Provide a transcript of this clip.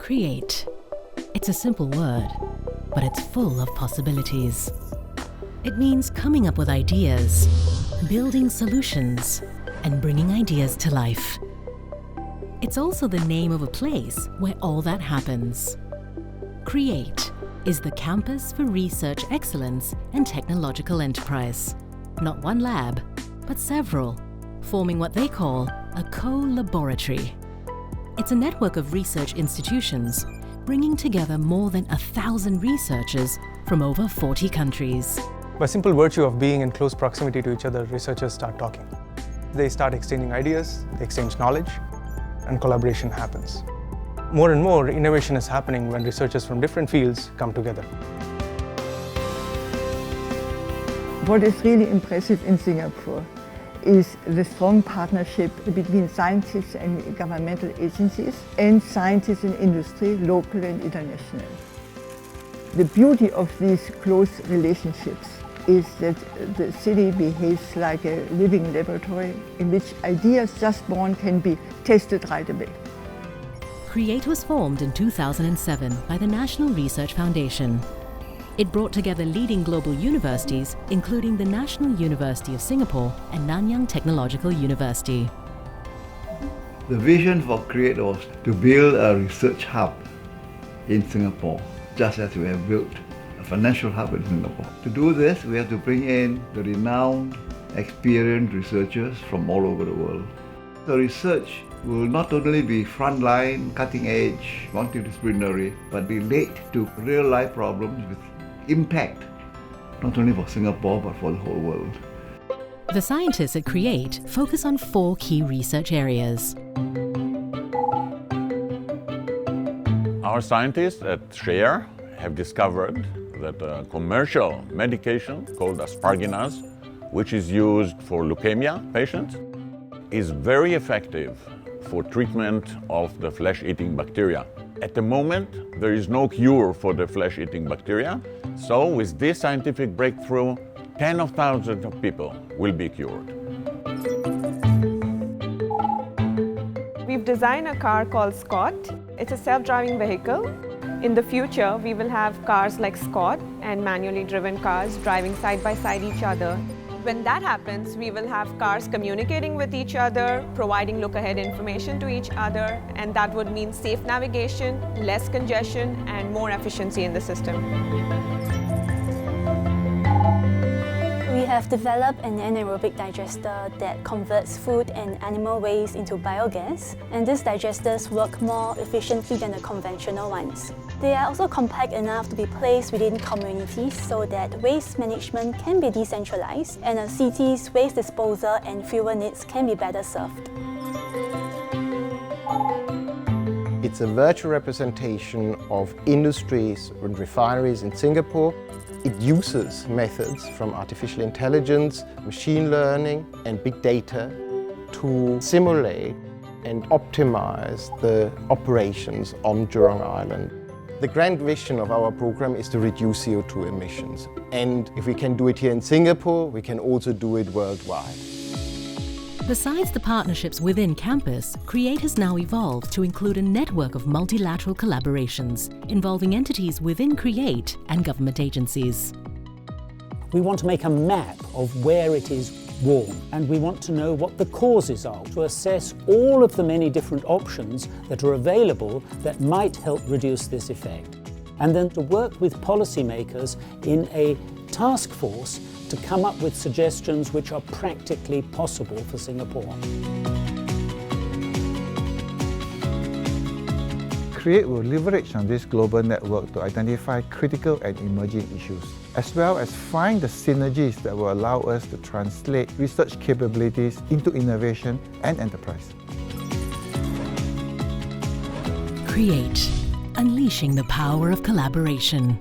Create. It's a simple word, but it's full of possibilities. It means coming up with ideas, building solutions, and bringing ideas to life. It's also the name of a place where all that happens. CREATE is the campus for research excellence and technological enterprise. Not one lab, but several, forming what they call a co-laboratory. It's a network of research institutions bringing together more than 1,000 researchers from over 40 countries. By simple virtue of being in close proximity to each other, researchers start talking. They start exchanging ideas, they exchange knowledge, and collaboration happens. More and more, innovation is happening when researchers from different fields come together. What is really impressive in Singapore is the strong partnership between scientists and governmental agencies and scientists in industry, local and international. The beauty of these close relationships is that the city behaves like a living laboratory in which ideas just born can be tested right away. CREATE was formed in 2007 by the National Research Foundation. It brought together leading global universities, including the National University of Singapore and Nanyang Technological University. The vision for CREATE was to build a research hub in Singapore, just as we have built a financial hub in Singapore. To do this, we have to bring in the renowned, experienced researchers from all over the world. The research will not only be frontline, cutting-edge, multidisciplinary, but relate to real-life problems with impact, not only for Singapore, but for the whole world. The scientists at CREATE focus on 4 key research areas. Our scientists at SHARE have discovered that a commercial medication called asparaginase, which is used for leukemia patients, is very effective for treatment of the flesh-eating bacteria. At the moment, there is no cure for the flesh-eating bacteria, so with this scientific breakthrough, tens of thousands of people will be cured. We've designed a car called Scott. It's a self-driving vehicle. In the future, we will have cars like Scott and manually driven cars driving side by side each other. When that happens, we will have cars communicating with each other, providing look-ahead information to each other, and that would mean safe navigation, less congestion, and more efficiency in the system. We have developed an anaerobic digester that converts food and animal waste into biogas, and these digesters work more efficiently than the conventional ones. They are also compact enough to be placed within communities so that waste management can be decentralized and a city's waste disposal and fuel needs can be better served. It's a virtual representation of industries and refineries in Singapore. It uses methods from artificial intelligence, machine learning and big data to simulate and optimize the operations on Jurong Island. The grand vision of our program is to reduce CO2 emissions. And if we can do it here in Singapore, we can also do it worldwide. Besides the partnerships within campus, CREATE has now evolved to include a network of multilateral collaborations involving entities within CREATE and government agencies. We want to make a map of where it is warm, and we want to know what the causes are to assess all of the many different options that are available that might help reduce this effect. And then to work with policymakers in a task force to come up with suggestions which are practically possible for Singapore. CREATE will leverage on this global network to identify critical and emerging issues, as well as find the synergies that will allow us to translate research capabilities into innovation and enterprise. CREATE, unleashing the power of collaboration.